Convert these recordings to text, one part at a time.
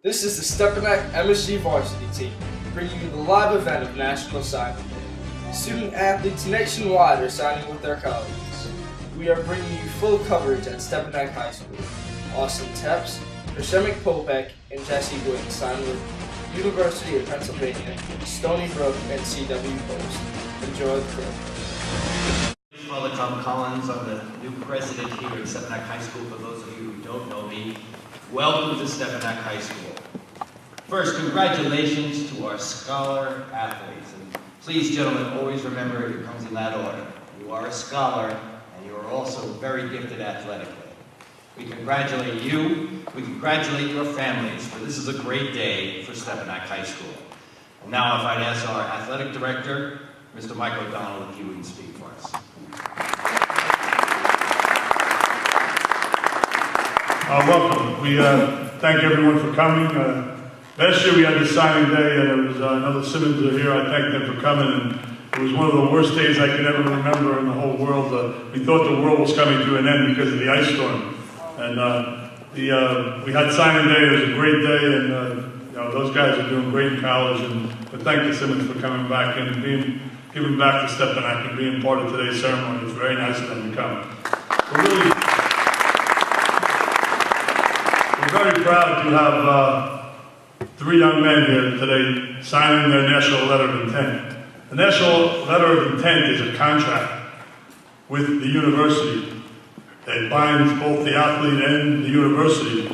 This is the Stepinac MSG varsity team, bringing you the live event of National Signing Day. Student athletes nationwide are signing with their colleges. We are bringing you full coverage at Stepinac High School. Austin Tepps, Prashemik Popek, and Jesse Wood sign with University of Pennsylvania, Stony Brook, and C.W. Post. Enjoy the program. Father Tom Collins, I'm the new president here at Stepinac High School. For those of you who don't know me, welcome to Stepinac High School. First, congratulations to our scholar athletes. And please, gentlemen, always remember it comes in that order. You are a scholar, and you are also very gifted athletically. We congratulate you, we congratulate your families, for this is a great day for Stepinac High School. And now if I'd ask our athletic director, Mr. Mike O'Donnell, if he would speak for us. Welcome. We thank everyone for coming. Last year we had the signing day, and there was another Simmons here. I thank them for coming, and it was one of the worst days I could ever remember in the whole world. We thought the world was coming to an end because of the ice storm, and we had signing day. It was a great day, and those guys are doing great in college. And thank the Simmons for coming back and giving back to Stepinac and being part of today's ceremony. It's very nice of them to come. We're very proud to have three young men here today signing their national letter of intent. The national letter of intent is a contract with the university that binds both the athlete and the university.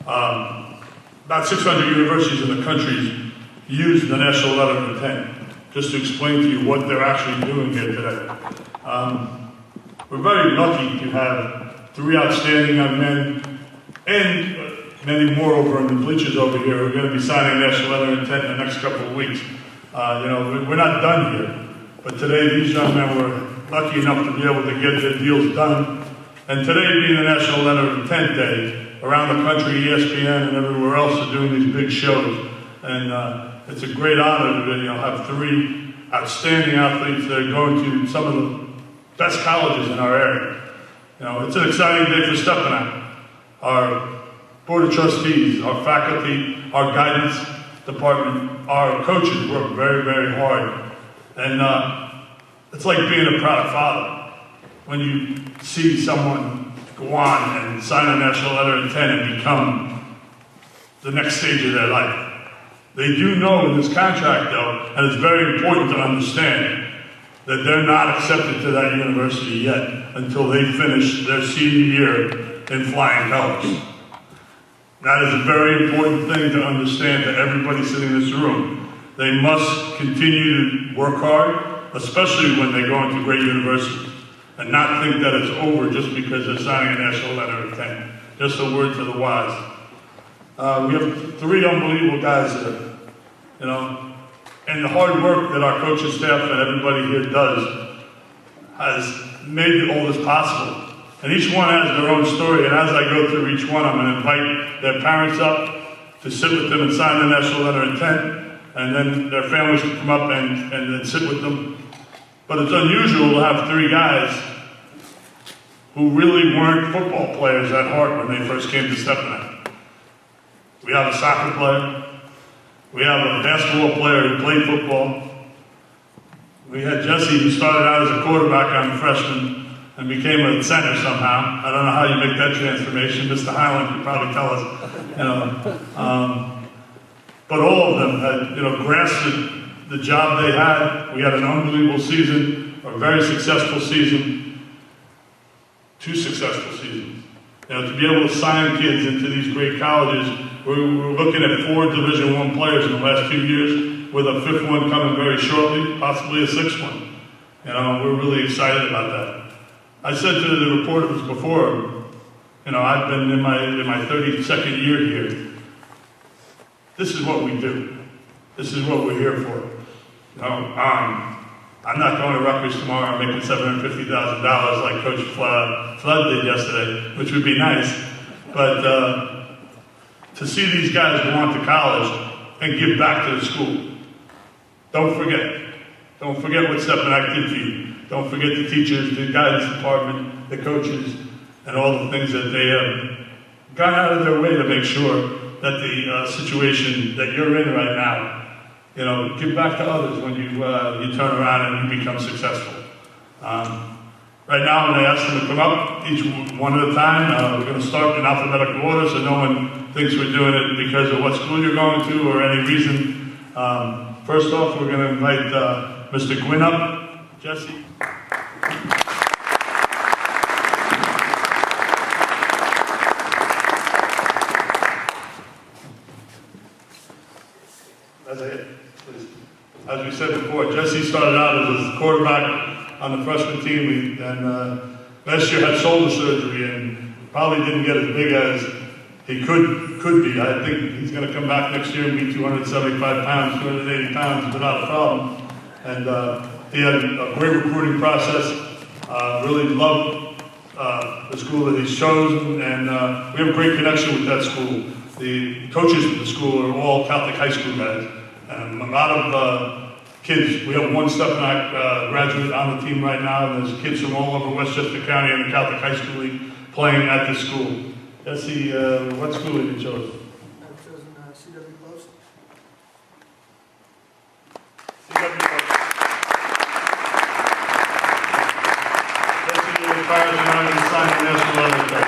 About 600 universities in the country use the national letter of intent. Just to explain to you what they're actually doing here today. We're very lucky to have three outstanding young men and many more over in the bleachers over here who are going to be signing national letter of intent in the next couple of weeks. We're not done here, but today these young men were lucky enough to be able to get their deals done. And today being the National Letter of Intent Day, around the country, ESPN and everywhere else are doing these big shows. And it's a great honor to have three outstanding athletes that are going to some of the best colleges in our area. It's an exciting day for Stepinac. Our Board of Trustees, our faculty, our guidance department, our coaches work very, very hard. And it's like being a proud father when you see someone go on and sign a national letter of intent and become the next stage of their life. They do know in this contract, though, and it's very important to understand, that they're not accepted to that university yet until they finish their senior year in flying colors. That is a very important thing to understand to everybody sitting in this room. They must continue to work hard, especially when they go into great universities, and not think that it's over just because they're signing a national letter of intent. Just a word to the wise. We have three unbelievable guys here, and the hard work that our coaching staff and everybody here does has made all this possible. And each one has their own story, and as I go through each one, I'm going to invite their parents up to sit with them and sign the national letter of intent, and then their families can come up and then sit with them. But it's unusual to have three guys who really weren't football players at heart when they first came to Stepinac. We have a soccer player. We have a basketball player who played football. We had Jesse, who started out as a quarterback on the freshman and became a center somehow. I don't know how you make that transformation. Mr. Highland could probably tell us. But all of them had, grasped the job they had. We had an unbelievable season, a very successful season, 2 successful seasons. To be able to sign kids into these great colleges. We're looking at 4 Division I players in the last 2 years, with a 5th one coming very shortly, possibly a 6th one. We're really excited about that. I said to the reporters before, I've been in my 32nd year here. This is what we do. This is what we're here for. I'm not going to Rutgers tomorrow and making $750,000 like Coach Flood did yesterday, which would be nice. But to see these guys go on to college and give back to the school. Don't forget. Don't forget what Stepinac did for you. Don't forget the teachers, the guidance department, the coaches, and all the things that they have gone out of their way to make sure that the situation that you're in right now, you know, give back to others when you turn around and you become successful. Right now, I'm going to ask them to come up, each one at a time. We're going to start in alphabetical order so no one thinks we're doing it because of what school you're going to or any reason. First off, we're going to invite Mr. Gwynn up. Jesse. That's it, please. As we said before, Jesse started out as a quarterback on the freshman team, and last year had shoulder surgery and probably didn't get as big as he could be. I think he's going to come back next year and be 275 pounds, 280 pounds without a problem. And he had a great recruiting process, really loved the school that he's chosen, and we have a great connection with that school. The coaches of the school are all Catholic high school guys, and a lot of kids. We have one Stepinac graduate on the team right now, and there's kids from all over Westchester County and the Catholic High School League playing at this school. Jesse, what school have you chosen? I've chosen CW Post. CW Post. Jesse retires now and signed the national level card.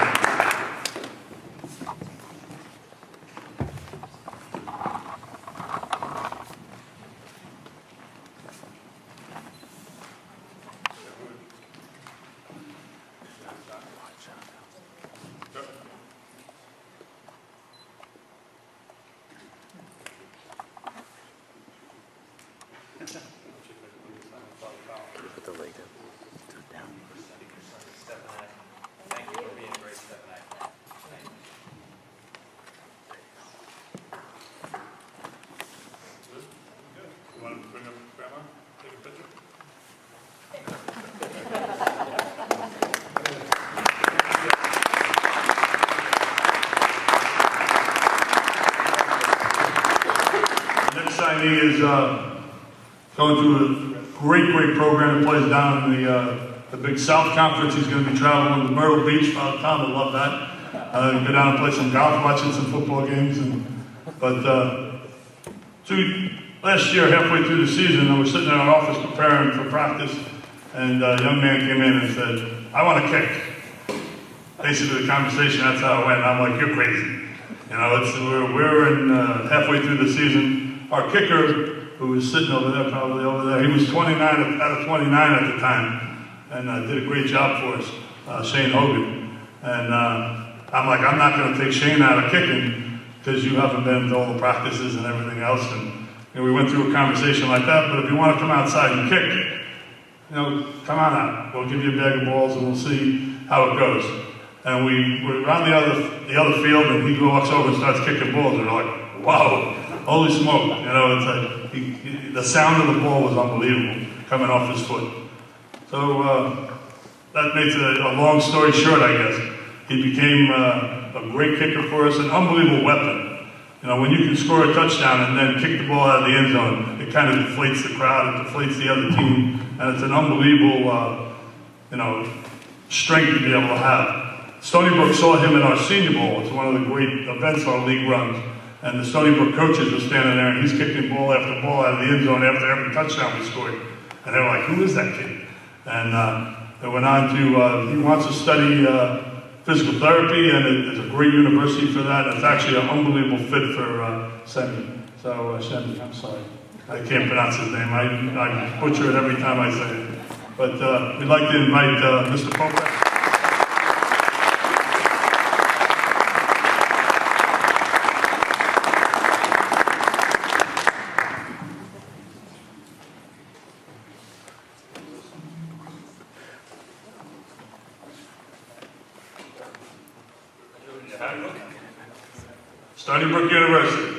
Put the leg down. Thank you for being a great Stepinac. Thank you. You want to bring up Grandma? Take a picture? The next signee is going to a great program that plays down in the Big South Conference. He's going to be traveling to Myrtle Beach. Father Tom would love that. Go down and play some golf, watching some football games. Last year, halfway through the season, I was sitting in our office preparing for practice, and a young man came in and said, "I want to kick." Basically, the conversation, that's how it went. I'm like, "You're crazy." You know, we're in halfway through the season. Our kicker, who was sitting over there, probably over there, he was 29 out of 29 at the time, and did a great job for us, Shane Hogan. And I'm like, I'm not going to take Shane out of kicking because you haven't been to all the practices and everything else. And we went through a conversation like that. But if you want to come outside and kick, you know, come on out. We'll give you a bag of balls and we'll see how it goes. And we were around the other field, and he walks over and starts kicking balls. And we're like, wow, holy smoke! You know, it's like the sound of the ball was unbelievable coming off his foot. So that makes a long story short, I guess. He became a great kicker for us, an unbelievable weapon. You know, when you can score a touchdown and then kick the ball out of the end zone, it kind of deflates the crowd, it deflates the other team, and it's an unbelievable, strength to be able to have. Stony Brook saw him in our Senior Bowl. It's one of the great events our league runs. And the Stony Brook coaches were standing there, and he's kicking ball after ball out of the end zone after every touchdown we scored. And they were like, "Who is that kid?" And they went on to, he wants to study physical therapy, and there's a great university for that. It's actually an unbelievable fit for Semi. So, Semi, I'm sorry. I can't pronounce his name. I butcher it every time I say it. But we'd like to invite Mr. Pope. Stony Brook University.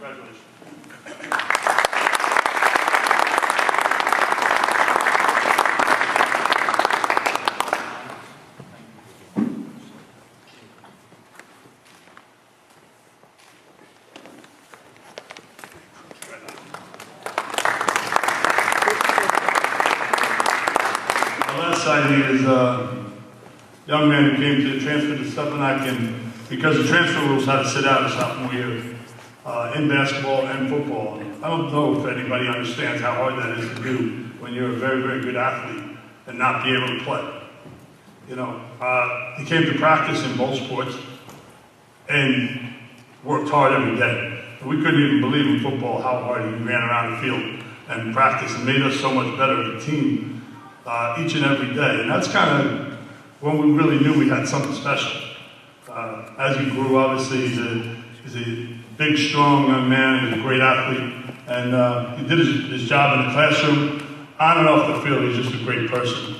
Congratulations. The last signing is a young man who came to transfer to Stepinac, and because the transfer rules had to sit out his sophomore year in basketball and football. I don't know if anybody understands how hard that is to do when you're a very, very good athlete and not be able to play. You know, he came to practice in both sports and worked hard every day. We couldn't even believe in football how hard he ran around the field and practiced and made us so much better as a team each and every day. And that's kind of when we really knew we had something special. As he grew, obviously, he's a big, strong young man. He's a great athlete. And he did his job in the classroom. On and off the field, he's just a great person.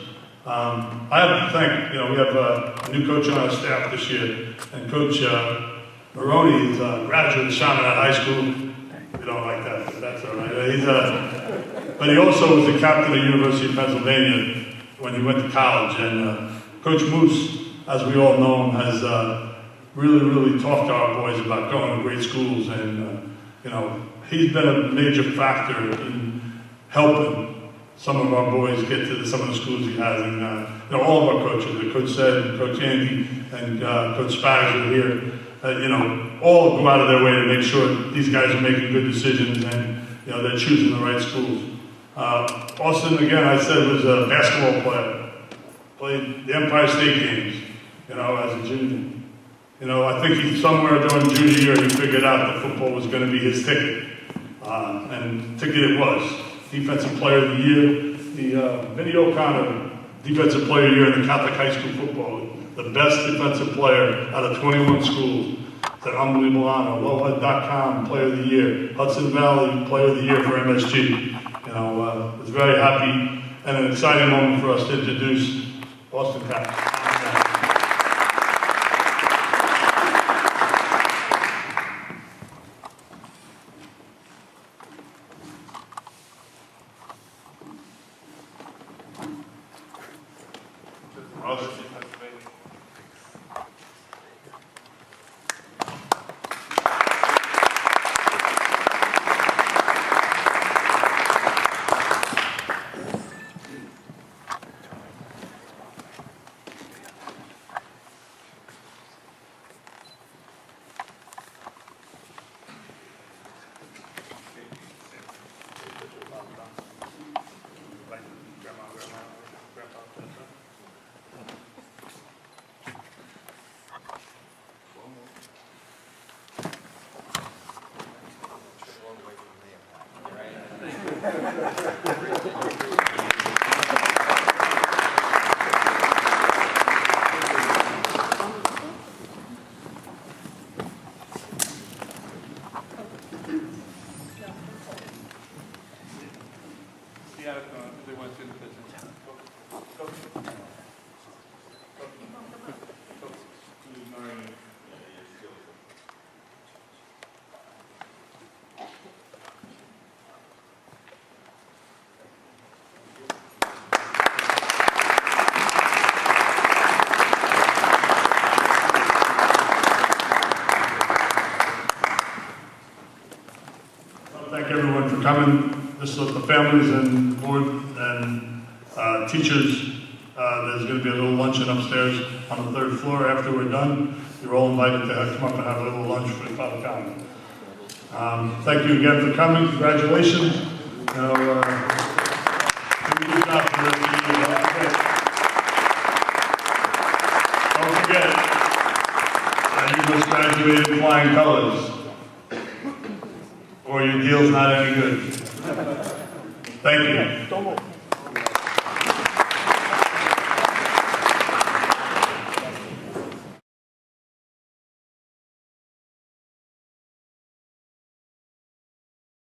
I have to thank, we have a new coach on our staff this year. And Coach Maroney is a graduate of Stepinac High School. We don't like that, but that's all right. But he also was the captain of the University of Pennsylvania when he went to college. And Coach Moose, as we all know him, has really, really talked to our boys about going to great schools. And, he's been a major factor in helping some of our boys get to some of the schools he has. And, all of our coaches, Coach Sed, and Coach Andy, and Coach Spags are here. All go out of their way to make sure these guys are making good decisions and, they're choosing the right schools. Austin, again, I said, was a basketball player. Played the Empire State Games, as a junior. I think he somewhere during junior year, he figured out that football was going to be his ticket. And ticket it was. Defensive Player of the Year. Vinny O'Connor, Defensive Player of the Year in the Catholic High School football. The best defensive player out of 21 schools. It's an unbelievable honor. Lowhead.com Player of the Year. Hudson Valley Player of the Year for MSG. It's very happy and an exciting moment for us to introduce Austin Tapp. Thank everyone for coming. This is the families and board and teachers. There's going to be a little luncheon upstairs on the third floor after we're done. You're all invited to come up and have a little lunch for the public comment. Thank you again for coming. Congratulations. Do a good job for the rest of the year. Don't forget, you just graduated flying colors. Or your deal's not any good. Thank you.